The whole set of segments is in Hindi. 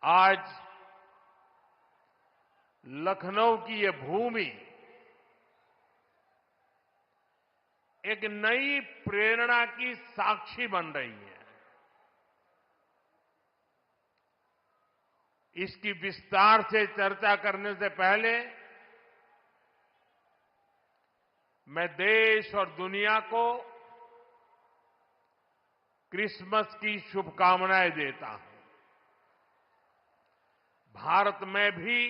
आज लखनऊ की ये भूमि एक नई प्रेरणा की साक्षी बन रही है। इसकी विस्तार से चर्चा करने से पहले मैं देश और दुनिया को क्रिसमस की शुभकामनाएं देता हूं। भारत में भी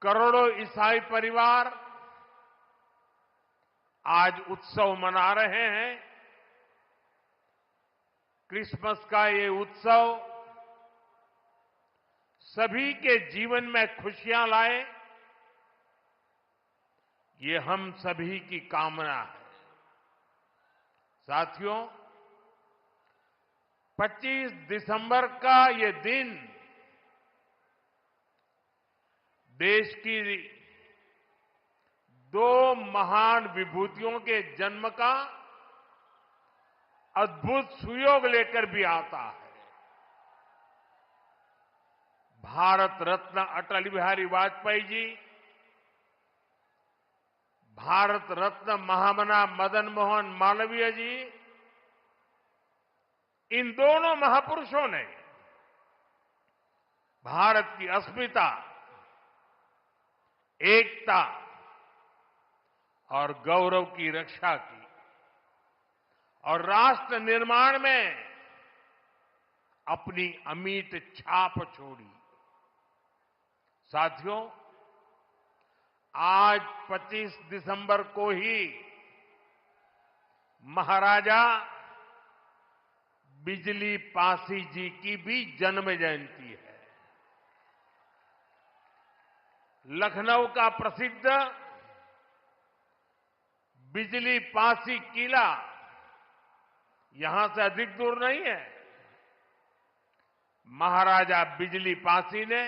करोड़ों ईसाई परिवार आज उत्सव मना रहे हैं। क्रिसमस का ये उत्सव सभी के जीवन में खुशियां लाए, ये हम सभी की कामना है। साथियों, 25 दिसंबर का ये दिन देश की दो महान विभूतियों के जन्म का अद्भुत सुयोग लेकर भी आता है। भारत रत्न अटल बिहारी वाजपेयी जी, भारत रत्न महामना मदन मोहन मालवीय जी, इन दोनों महापुरुषों ने भारत की अस्मिता, एकता और गौरव की रक्षा की और राष्ट्र निर्माण में अपनी अमिट छाप छोड़ी। साथियों, आज 25 दिसंबर को ही महाराजा बिजली पासी जी की भी जन्म जयंती है। लखनऊ का प्रसिद्ध बिजली पासी किला यहां से अधिक दूर नहीं है। महाराजा बिजली पासी ने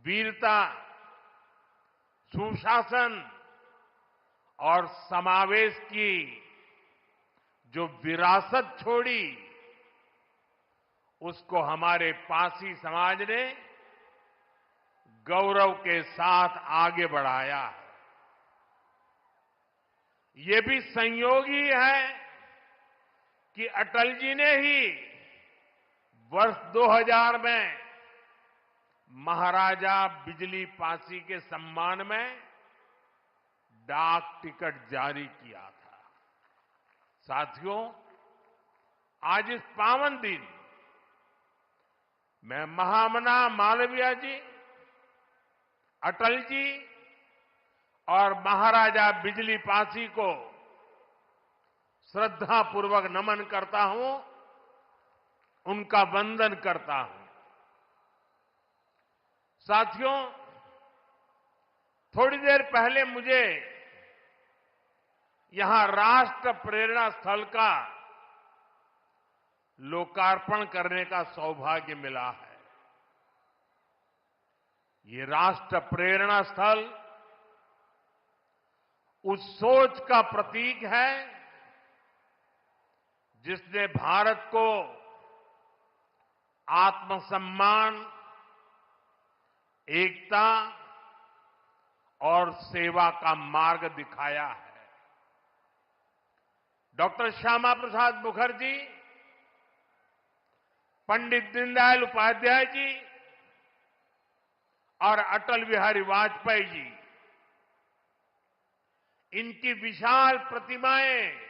वीरता, सुशासन और समावेश की जो विरासत छोड़ी, उसको हमारे पासी समाज ने गौरव के साथ आगे बढ़ाया है। ये भी संयोग ही है कि अटल जी ने ही वर्ष 2000 में महाराजा बिजली पासी के सम्मान में डाक टिकट जारी किया था। साथियों, आज इस पावन दिन मैं महामना मालवीय जी, अटल जी और महाराजा बिजली पासी को श्रद्धापूर्वक नमन करता हूं, उनका वंदन करता हूं। साथियों, थोड़ी देर पहले मुझे यहां राष्ट्र प्रेरणा स्थल का लोकार्पण करने का सौभाग्य मिला है। ये राष्ट्र प्रेरणा स्थल उस सोच का प्रतीक है जिसने भारत को आत्मसम्मान, एकता और सेवा का मार्ग दिखाया है। डॉक्टर श्यामा प्रसाद मुखर्जी, पंडित दीनदयाल उपाध्याय जी और अटल बिहारी वाजपेयी जी, इनकी विशाल प्रतिमाएं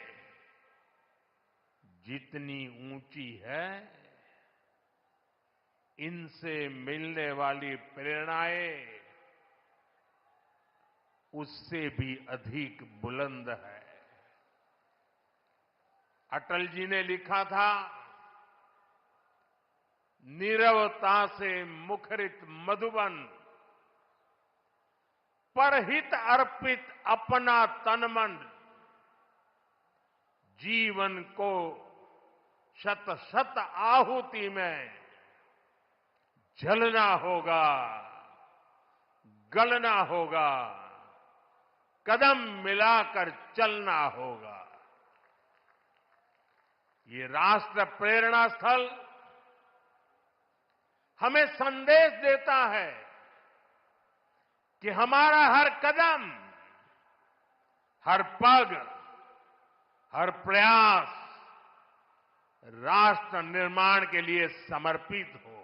जितनी ऊंची है, इनसे मिलने वाली प्रेरणाएं उससे भी अधिक बुलंद है। अटल जी ने लिखा था, नीरवता से मुखरित मधुबन, परहित अर्पित अपना तन मन, जीवन को शत शत आहुति में जलना होगा, गलना होगा, कदम मिलाकर चलना होगा। ये राष्ट्र प्रेरणा स्थल हमें संदेश देता है कि हमारा हर कदम, हर पग, हर प्रयास राष्ट्र निर्माण के लिए समर्पित हो।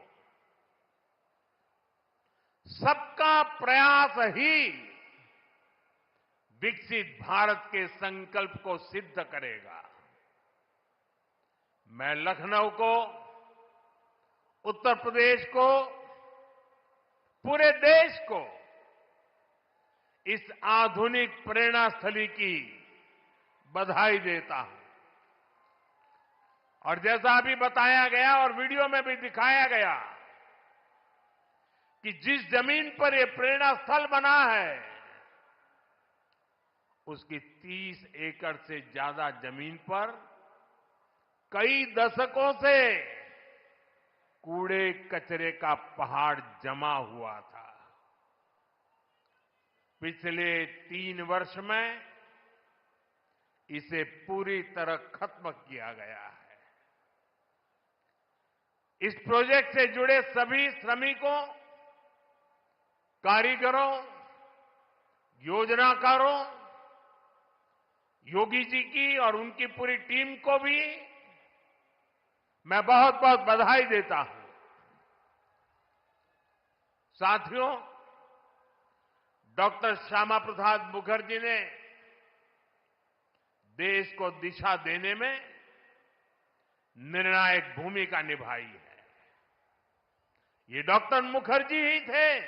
सबका प्रयास ही विकसित भारत के संकल्प को सिद्ध करेगा। मैं लखनऊ को, उत्तर प्रदेश को, पूरे देश को इस आधुनिक प्रेरणा स्थली की बधाई देता हूं। और जैसा अभी बताया गया और वीडियो में भी दिखाया गया कि जिस जमीन पर यह प्रेरणा स्थल बना है, उसकी 30 एकड़ से ज्यादा जमीन पर कई दशकों से कूड़े कचरे का पहाड़ जमा हुआ था। पिछले 3 वर्ष में इसे पूरी तरह खत्म किया गया है। इस प्रोजेक्ट से जुड़े सभी श्रमिकों, कारीगरों, योजनाकारों, योगी जी की और उनकी पूरी टीम को भी मैं बहुत बहुत बधाई देता हूं। साथियों, डॉक्टर श्यामा प्रसाद मुखर्जी ने देश को दिशा देने में निर्णायक भूमिका निभाई है। ये डॉक्टर मुखर्जी ही थे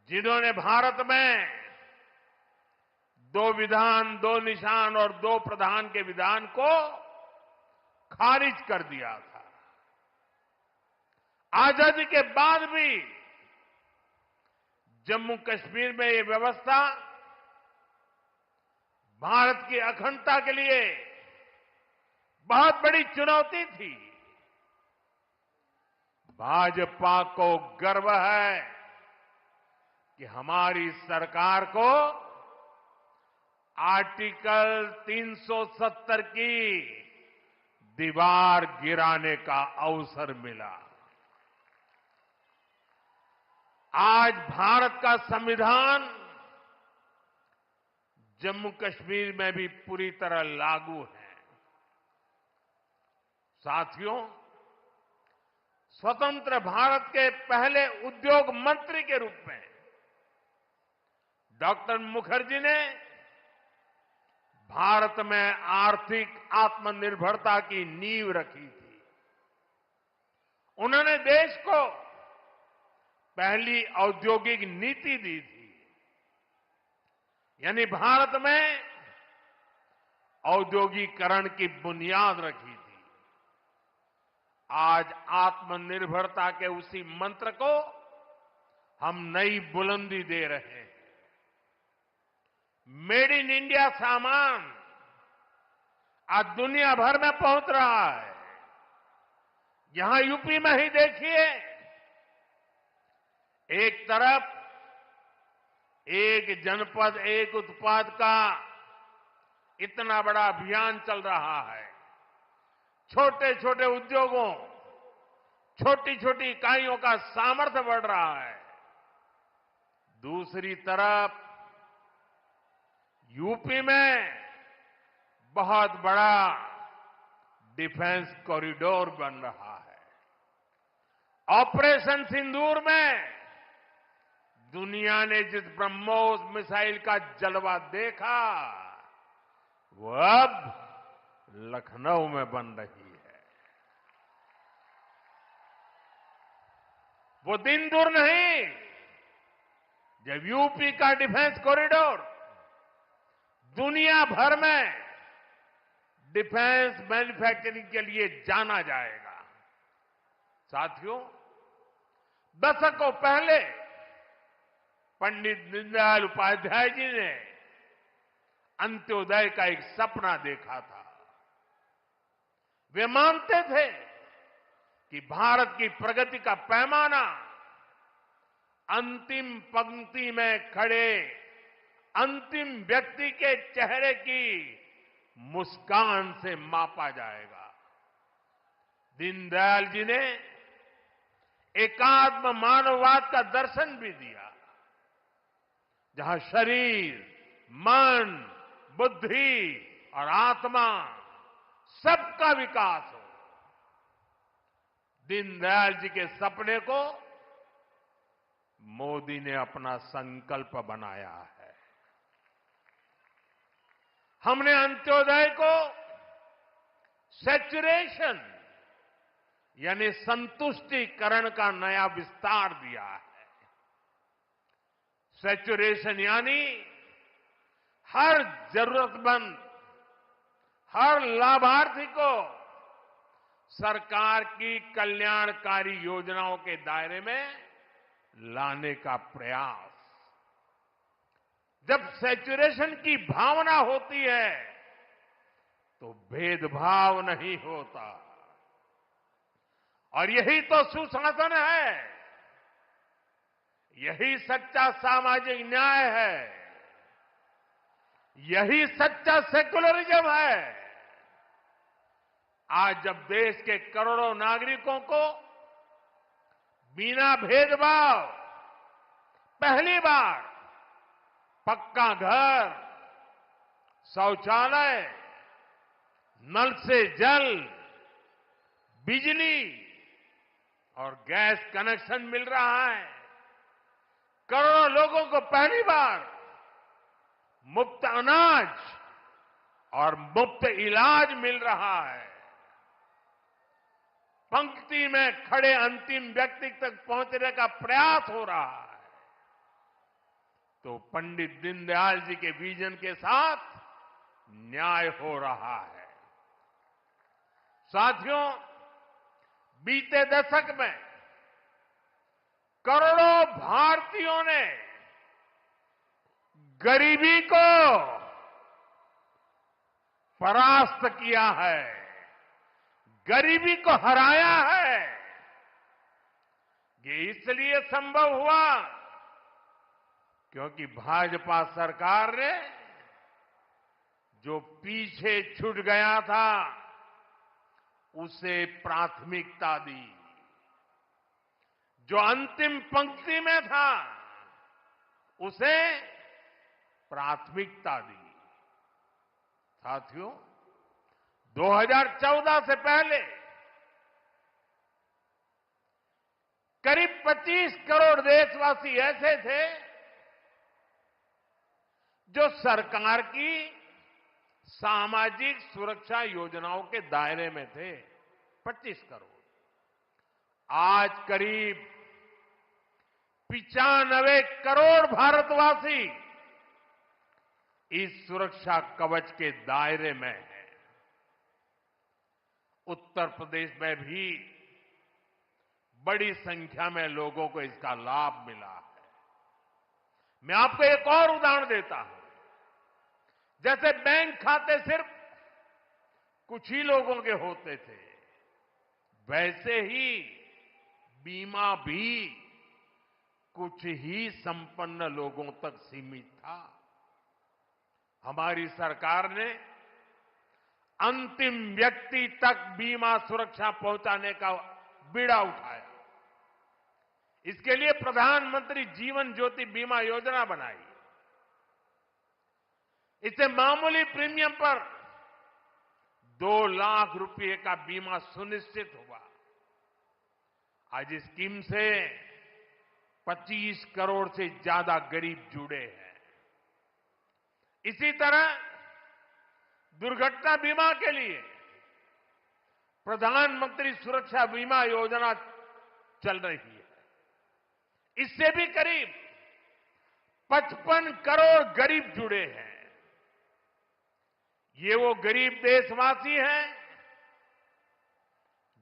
जिन्होंने भारत में 2 विधान, 2 निशान और 2 प्रधान के विधान को खारिज कर दिया था। आजादी के बाद भी जम्मू कश्मीर में ये व्यवस्था भारत की अखंडता के लिए बहुत बड़ी चुनौती थी। भाजपा को गर्व है कि हमारी सरकार को आर्टिकल 370 की दीवार गिराने का अवसर मिला। आज भारत का संविधान जम्मू कश्मीर में भी पूरी तरह लागू है। साथियों, स्वतंत्र भारत के पहले उद्योग मंत्री के रूप में डॉक्टर मुखर्जी ने भारत में आर्थिक आत्मनिर्भरता की नींव रखी थी। उन्होंने देश को पहली औद्योगिक नीति दी थी, यानी भारत में औद्योगिकरण की बुनियाद रखी थी। आज आत्मनिर्भरता के उसी मंत्र को हम नई बुलंदी दे रहे हैं। मेड इन इंडिया सामान आज दुनिया भर में पहुंच रहा है। यहां यूपी में ही देखिए, एक तरफ एक जनपद एक उत्पाद का इतना बड़ा अभियान चल रहा है। छोटे छोटे उद्योगों, छोटी छोटी इकाइयों का सामर्थ्य बढ़ रहा है। दूसरी तरफ यूपी में बहुत बड़ा डिफेंस कॉरिडोर बन रहा है। ऑपरेशन सिंदूर में दुनिया ने जिस ब्रह्मोस मिसाइल का जलवा देखा, वो अब लखनऊ में बन रही है। वो दिन दूर नहीं जब यूपी का डिफेंस कॉरिडोर दुनिया भर में डिफेंस मैन्युफैक्चरिंग के लिए जाना जाएगा। साथियों, दशकों पहले पंडित दीनदयाल उपाध्याय जी ने अंत्योदय का एक सपना देखा था। वे मानते थे कि भारत की प्रगति का पैमाना अंतिम पंक्ति में खड़े अंतिम व्यक्ति के चेहरे की मुस्कान से मापा जाएगा। दीनदयाल जी ने एकात्म मानववाद का दर्शन भी दिया, जहां शरीर, मन, बुद्धि और आत्मा सबका विकास हो। दीनदयाल जी के सपने को मोदी ने अपना संकल्प बनाया है। हमने अंत्योदय को सैचुरेशन यानी संतुष्टिकरण का नया विस्तार दिया है। सैचुरेशन यानी हर जरूरतमंद, हर लाभार्थी को सरकार की कल्याणकारी योजनाओं के दायरे में लाने का प्रयास। जब सैचुरेशन की भावना होती है तो भेदभाव नहीं होता, और यही तो सुशासन है, यही सच्चा सामाजिक न्याय है, यही सच्चा सेकुलरिज्म है। आज जब देश के करोड़ों नागरिकों को बिना भेदभाव पहली बार पक्का घर, शौचालय, नल से जल, बिजली और गैस कनेक्शन मिल रहा है, करोड़ों लोगों को पहली बार मुफ्त अनाज और मुफ्त इलाज मिल रहा है, पंक्ति में खड़े अंतिम व्यक्ति तक पहुंचने का प्रयास हो रहा है, तो पंडित दीनदयाल जी के विजन के साथ न्याय हो रहा है। साथियों, बीते दशक में करोड़ों भारतीयों ने गरीबी को परास्त किया है, गरीबी को हराया है। ये इसलिए संभव हुआ क्योंकि भाजपा सरकार ने जो पीछे छूट गया था उसे प्राथमिकता दी, जो अंतिम पंक्ति में था उसे प्राथमिकता दी। साथियों, 2014 से पहले करीब 25 करोड़ देशवासी ऐसे थे जो सरकार की सामाजिक सुरक्षा योजनाओं के दायरे में थे। 25 करोड़। आज करीब 95 करोड़ भारतवासी इस सुरक्षा कवच के दायरे में है। उत्तर प्रदेश में भी बड़ी संख्या में लोगों को इसका लाभ मिला है। मैं आपको एक और उदाहरण देता हूं। जैसे बैंक खाते सिर्फ कुछ ही लोगों के होते थे, वैसे ही बीमा भी कुछ ही संपन्न लोगों तक सीमित था। हमारी सरकार ने अंतिम व्यक्ति तक बीमा सुरक्षा पहुंचाने का बीड़ा उठाया। इसके लिए प्रधानमंत्री जीवन ज्योति बीमा योजना बनाई। इससे मामूली प्रीमियम पर 2 लाख रुपए का बीमा सुनिश्चित हुआ। आज इस स्कीम से 25 करोड़ से ज्यादा गरीब जुड़े हैं। इसी तरह दुर्घटना बीमा के लिए प्रधानमंत्री सुरक्षा बीमा योजना चल रही है। इससे भी करीब 55 करोड़ गरीब जुड़े हैं। ये वो गरीब देशवासी हैं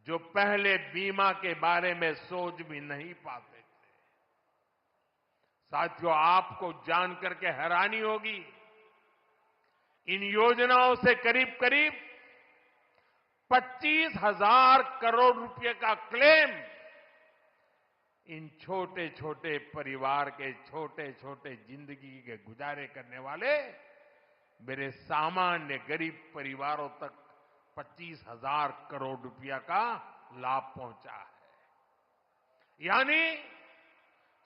जो पहले बीमा के बारे में सोच भी नहीं पाते थे। साथियों, आपको जानकर के हैरानी होगी, इन योजनाओं से करीब करीब 25,000 करोड़ रुपए का क्लेम इन छोटे छोटे परिवार के छोटे छोटे जिंदगी के गुजारे करने वाले मेरे सामान्य गरीब परिवारों तक 25,000 करोड़ रुपया का लाभ पहुंचा है। यानी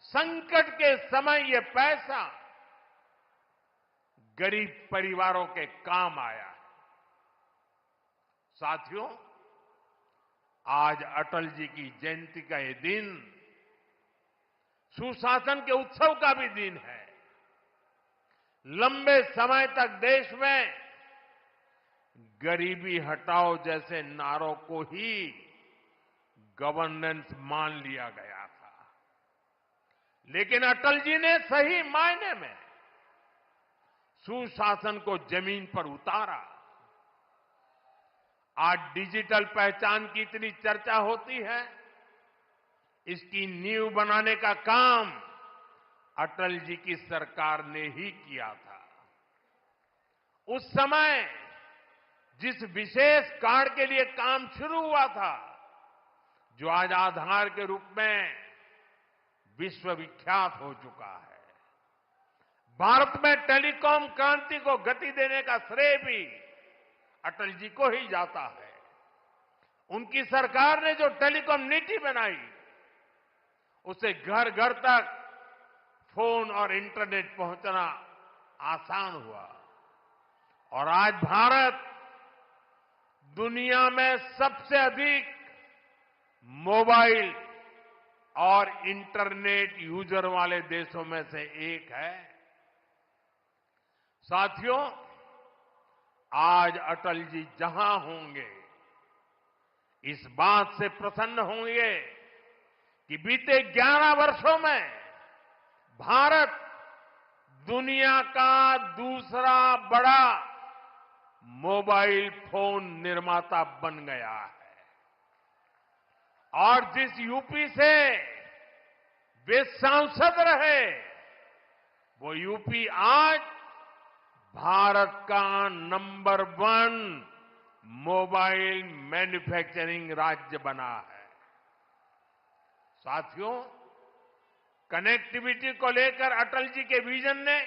संकट के समय ये पैसा गरीब परिवारों के काम आया है। साथियों, आज अटल जी की जयंती का ये दिन सुशासन के उत्सव का भी दिन है। लंबे समय तक देश में गरीबी हटाओ जैसे नारों को ही गवर्नेंस मान लिया गया था, लेकिन अटल जी ने सही मायने में सुशासन को जमीन पर उतारा। आज डिजिटल पहचान की इतनी चर्चा होती है, इसकी नींव बनाने का काम अटल जी की सरकार ने ही किया था। उस समय जिस विशेष कार्ड के लिए काम शुरू हुआ था, जो आज आधार के रूप में विश्वविख्यात हो चुका है, भारत में टेलीकॉम क्रांति को गति देने का श्रेय भी अटल जी को ही जाता है। उनकी सरकार ने जो टेलीकॉम नीति बनाई, उससे घर घर तक फोन और इंटरनेट पहुंचना आसान हुआ और आज भारत दुनिया में सबसे अधिक मोबाइल और इंटरनेट यूजर वाले देशों में से एक है। साथियों, आज अटल जी जहां होंगे, इस बात से प्रसन्न होंगे कि बीते 11 वर्षों में भारत दुनिया का दूसरा बड़ा मोबाइल फोन निर्माता बन गया है। और जिस यूपी से वे सांसद रहे, वो यूपी आज भारत का नंबर 1 मोबाइल मैन्युफैक्चरिंग राज्य बना है। साथियों, कनेक्टिविटी को लेकर अटल जी के विजन ने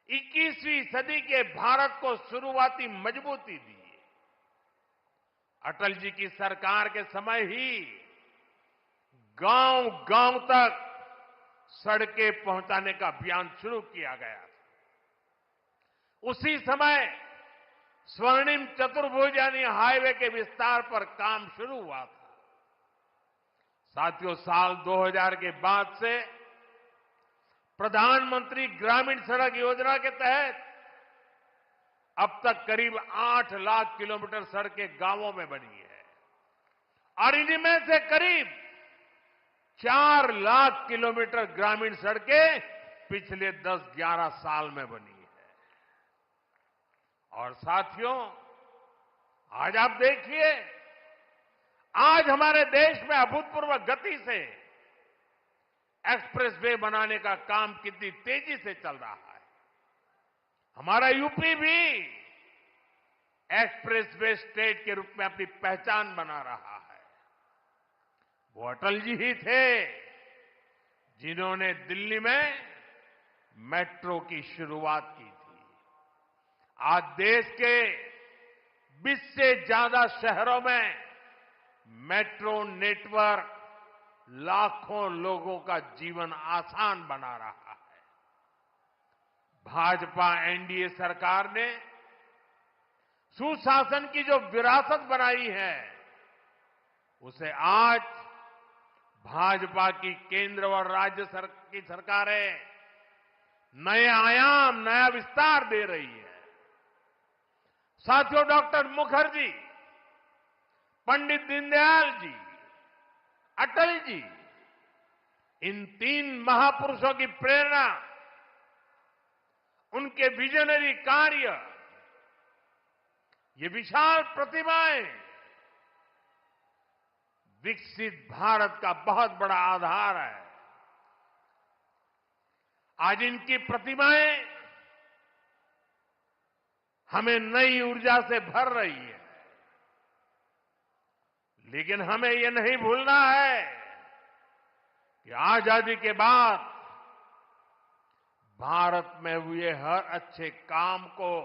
21वीं सदी के भारत को शुरुआती मजबूती दी। अटल जी की सरकार के समय ही गांव गांव तक सड़कें पहुंचाने का अभियान शुरू किया गया था। उसी समय स्वर्णिम चतुर्भुज यानी हाईवे के विस्तार पर काम शुरू हुआ था। साथियों, साल 2000 के बाद से प्रधानमंत्री ग्रामीण सड़क योजना के तहत अब तक करीब 8 लाख किलोमीटर सड़कें गांवों में बनी है और इनमें से करीब 4 लाख किलोमीटर ग्रामीण सड़कें पिछले 10-11 साल में बनी है। और साथियों, आज आप देखिए, आज हमारे देश में अभूतपूर्व गति से एक्सप्रेसवे बनाने का काम कितनी तेजी से चल रहा है। हमारा यूपी भी एक्सप्रेसवे स्टेट के रूप में अपनी पहचान बना रहा है। वो अटल जी ही थे जिन्होंने दिल्ली में मेट्रो की शुरुआत की थी। आज देश के 20 से ज्यादा शहरों में मेट्रो नेटवर्क लाखों लोगों का जीवन आसान बना रहा है। भाजपा एनडीए सरकार ने सुशासन की जो विरासत बनाई है, उसे आज भाजपा की केंद्र और राज्य की सरकारें नए आयाम, नया विस्तार दे रही है। साथियों, डॉक्टर मुखर्जी, पंडित दीनदयाल जी, अटल जी, इन 3 महापुरुषों की प्रेरणा, उनके विजनरी कार्य, ये विशाल प्रतिभाएं विकसित भारत का बहुत बड़ा आधार है। आज इनकी प्रतिभाएं हमें नई ऊर्जा से भर रही है, लेकिन हमें यह नहीं भूलना है कि आजादी के बाद भारत में हुए हर अच्छे काम को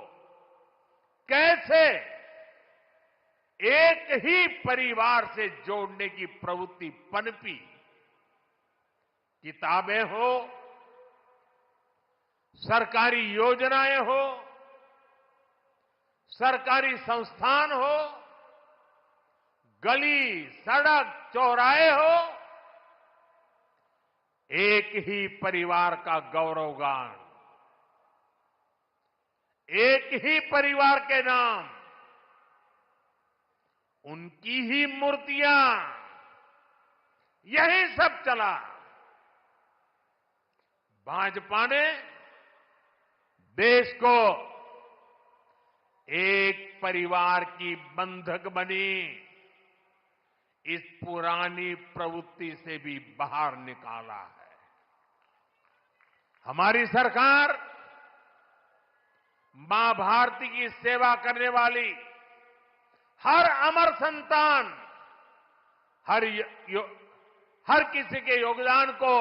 कैसे एक ही परिवार से जोड़ने की प्रवृत्ति पनपी। किताबें हो, सरकारी योजनाएं हो, सरकारी संस्थान हो, गली, सड़क, चौराहे हो, एक ही परिवार का गौरवगान, एक ही परिवार के नाम, उनकी ही मूर्तियां, यही सब चला। भाजपा ने देश को एक परिवार की बंधक बनी इस पुरानी प्रवृत्ति से भी बाहर निकाला है। हमारी सरकार मां भारती की सेवा करने वाली हर अमर संतान, हर किसी के योगदान को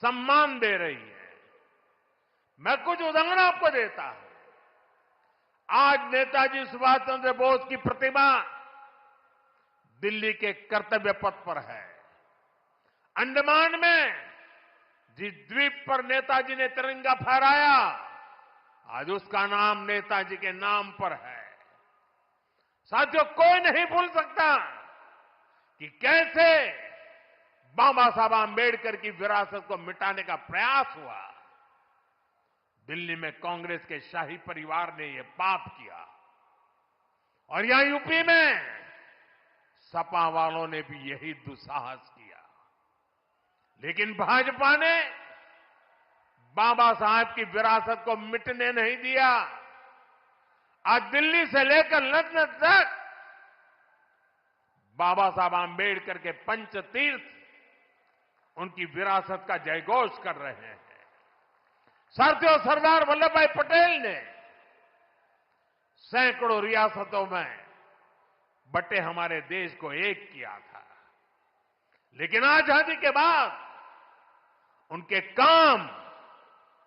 सम्मान दे रही है। मैं कुछ उदाहरण आपको देता हूं। आज नेताजी सुभाष चंद्र बोस की प्रतिमा दिल्ली के कर्तव्य पथ पर है। अंडमान में जिस द्वीप पर नेताजी ने तिरंगा फहराया, आज उसका नाम नेताजी के नाम पर है। साथियों, कोई नहीं भूल सकता कि कैसे बाबा साहब आंबेडकर की विरासत को मिटाने का प्रयास हुआ। दिल्ली में कांग्रेस के शाही परिवार ने यह पाप किया और यहां यूपी में सपा वालों ने भी यही दुस्साहस किया। लेकिन भाजपा ने बाबा साहब की विरासत को मिटने नहीं दिया। आज दिल्ली से लेकर लंदन तक बाबा साहब आंबेडकर के पंचतीर्थ उनकी विरासत का जयघोष कर रहे हैं। साथियों, सरदार वल्लभ भाई पटेल ने सैकड़ों रियासतों में बटे हमारे देश को एक किया था। लेकिन आजादी के बाद उनके काम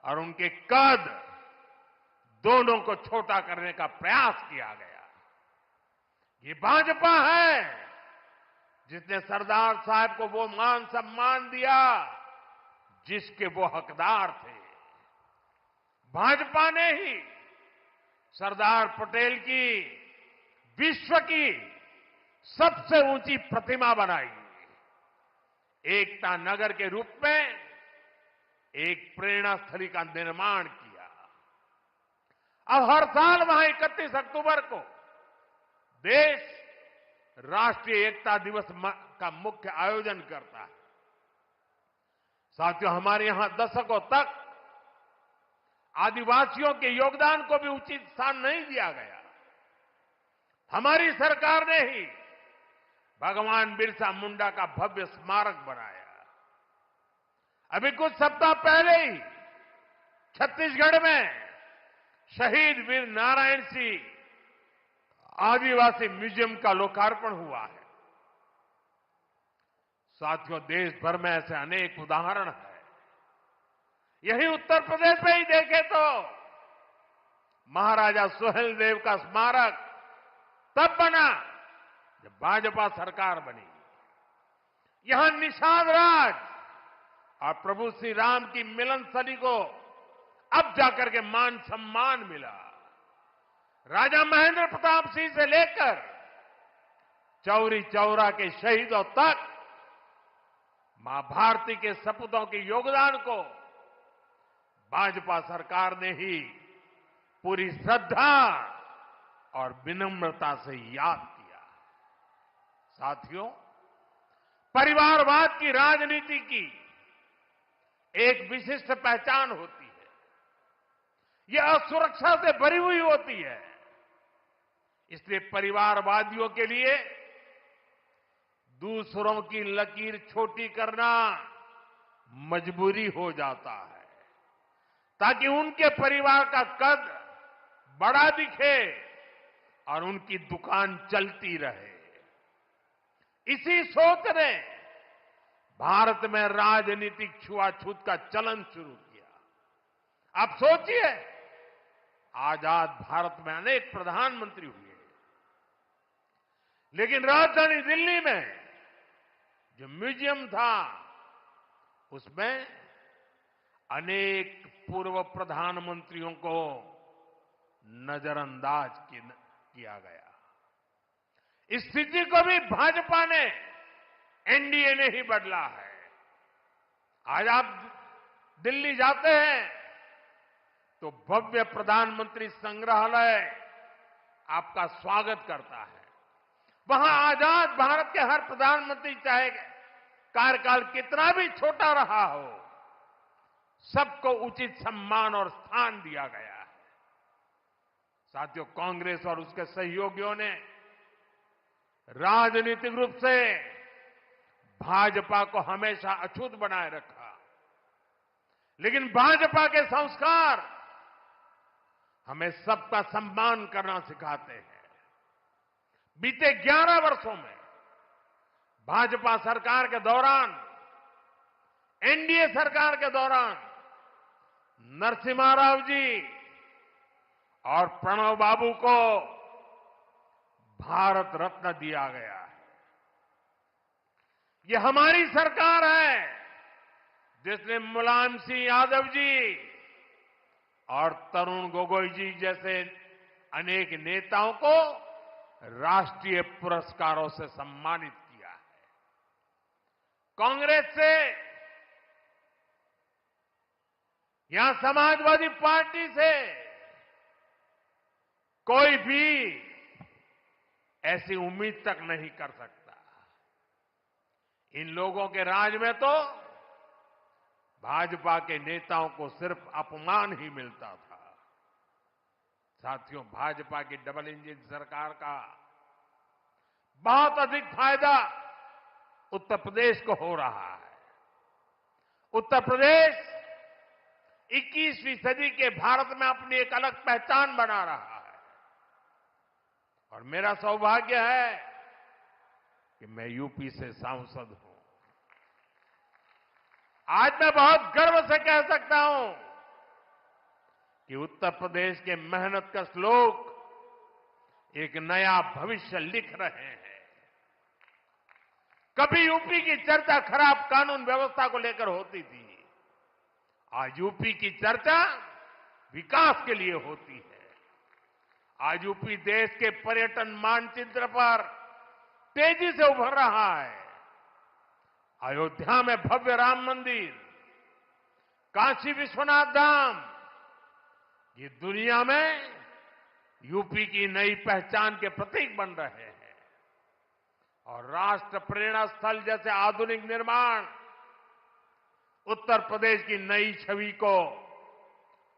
और उनके कद दोनों को छोटा करने का प्रयास किया गया। ये भाजपा है जिसने सरदार साहब को वो मान सम्मान दिया जिसके वो हकदार थे। भाजपा ने ही सरदार पटेल की विश्व की सबसे ऊंची प्रतिमा बनाई, एकता नगर के रूप में एक प्रेरणा स्थली का निर्माण किया। अब हर साल वहां 31 अक्टूबर को देश राष्ट्रीय एकता दिवस का मुख्य आयोजन करता है। साथियों, हमारे यहां दशकों तक आदिवासियों के योगदान को भी उचित स्थान नहीं दिया गया। हमारी सरकार ने ही भगवान बिरसा मुंडा का भव्य स्मारक बनाया। अभी कुछ सप्ताह पहले ही छत्तीसगढ़ में शहीद वीर नारायण सिंह आदिवासी म्यूजियम का लोकार्पण हुआ है। साथियों, देश भर में ऐसे अनेक उदाहरण हैं। यही उत्तर प्रदेश में ही देखें तो महाराजा सुहेलदेव का स्मारक तब बना जब भाजपा सरकार बनी। यहां निषाद राज और प्रभु श्री राम की मिलन स्थली को अब जाकर के मान सम्मान मिला। राजा महेंद्र प्रताप सिंह से लेकर चौरी चौरा के शहीदों तक मां भारती के सपूतों के योगदान को भाजपा सरकार ने ही पूरी श्रद्धा और विनम्रता से याद किया। साथियों, परिवारवाद की राजनीति की एक विशिष्ट पहचान होती है। यह असुरक्षा से भरी हुई होती है। इसलिए परिवारवादियों के लिए दूसरों की लकीर छोटी करना मजबूरी हो जाता है ताकि उनके परिवार का कद बड़ा दिखे और उनकी दुकान चलती रहे। इसी सोच ने भारत में राजनीतिक छुआछूत का चलन शुरू किया। आप सोचिए, आजाद भारत में अनेक प्रधानमंत्री हुए, लेकिन राजधानी दिल्ली में जो म्यूजियम था उसमें अनेक पूर्व प्रधानमंत्रियों को नजरअंदाज किया गया। इस स्थिति को भी भाजपा ने, एनडीए ने ही बदला है। आज आप दिल्ली जाते हैं तो भव्य प्रधानमंत्री संग्रहालय आपका स्वागत करता है। वहां आजाद भारत के हर प्रधानमंत्री, चाहे कार्यकाल कितना भी छोटा रहा हो, सबको उचित सम्मान और स्थान दिया गया है। साथियों, कांग्रेस और उसके सहयोगियों ने राजनीतिक रूप से भाजपा को हमेशा अछूत बनाए रखा, लेकिन भाजपा के संस्कार हमें सबका सम्मान करना सिखाते हैं। बीते 11 वर्षों में भाजपा सरकार के दौरान, एनडीए सरकार के दौरान नरसिम्हा राव जी और प्रणब बाबू को भारत रत्न दिया गया है। ये हमारी सरकार है जिसने मुलायम सिंह यादव जी और तरुण गोगोई जी जैसे अनेक नेताओं को राष्ट्रीय पुरस्कारों से सम्मानित किया है। कांग्रेस से, यहां समाजवादी पार्टी से कोई भी ऐसी उम्मीद तक नहीं कर सकता। इन लोगों के राज में तो भाजपा के नेताओं को सिर्फ अपमान ही मिलता था। साथियों, भाजपा की डबल इंजन सरकार का बहुत अधिक फायदा उत्तर प्रदेश को हो रहा है। उत्तर प्रदेश 21वीं सदी के भारत में अपनी एक अलग पहचान बना रहा है और मेरा सौभाग्य है कि मैं यूपी से सांसद हूं। आज मैं बहुत गर्व से कह सकता हूं कि उत्तर प्रदेश के मेहनतकश लोग एक नया भविष्य लिख रहे हैं। कभी यूपी की चर्चा खराब कानून व्यवस्था को लेकर होती थी, आज यूपी की चर्चा विकास के लिए होती है। आज यूपी देश के पर्यटन मानचित्र पर तेजी से उभर रहा है। अयोध्या में भव्य राम मंदिर, काशी विश्वनाथ धाम, ये दुनिया में यूपी की नई पहचान के प्रतीक बन रहे हैं और राष्ट्र प्रेरणा स्थल जैसे आधुनिक निर्माण उत्तर प्रदेश की नई छवि को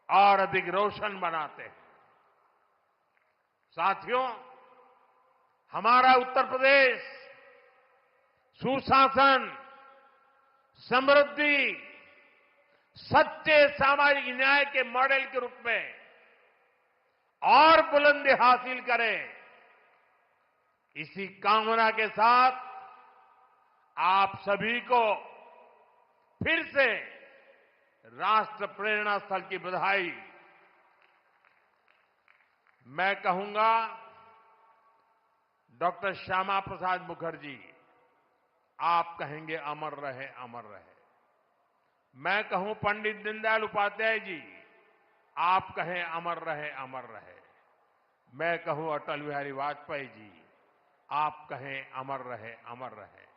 और अधिक रोशन बनाते हैं। साथियों, हमारा उत्तर प्रदेश सुशासन, समृद्धि, सच्चे सामाजिक न्याय के मॉडल के रूप में और बुलंदी हासिल करे, इसी कामना के साथ आप सभी को फिर से राष्ट्र प्रेरणा स्थल की बधाई। मैं कहूंगा, डॉक्टर श्यामा प्रसाद मुखर्जी, आप कहेंगे अमर रहे, अमर रहे। मैं कहूं पंडित दीनदयाल उपाध्याय जी, आप कहें अमर रहे, अमर रहे। मैं कहूं अटल बिहारी वाजपेयी जी, आप कहें अमर रहे, अमर रहे।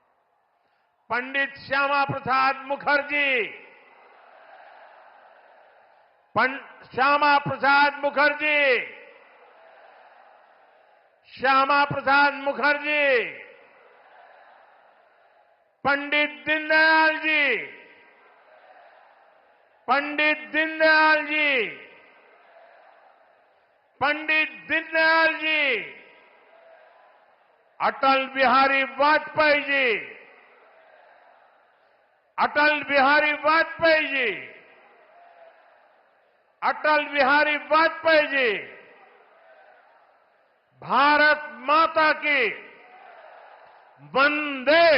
पंडित श्यामा प्रसाद मुखर्जी, श्यामा प्रसाद मुखर्जी, श्यामा प्रसाद मुखर्जी, पंडित दीनदयाल जी, पंडित दीनदयाल जी, पंडित दीनदयाल जी, अटल बिहारी वाजपेयी जी, अटल बिहारी वाजपेयी जी, अटल बिहारी वाजपेयी जी। भारत माता की वंदे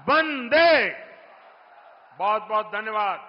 वंदे। बहुत बहुत धन्यवाद।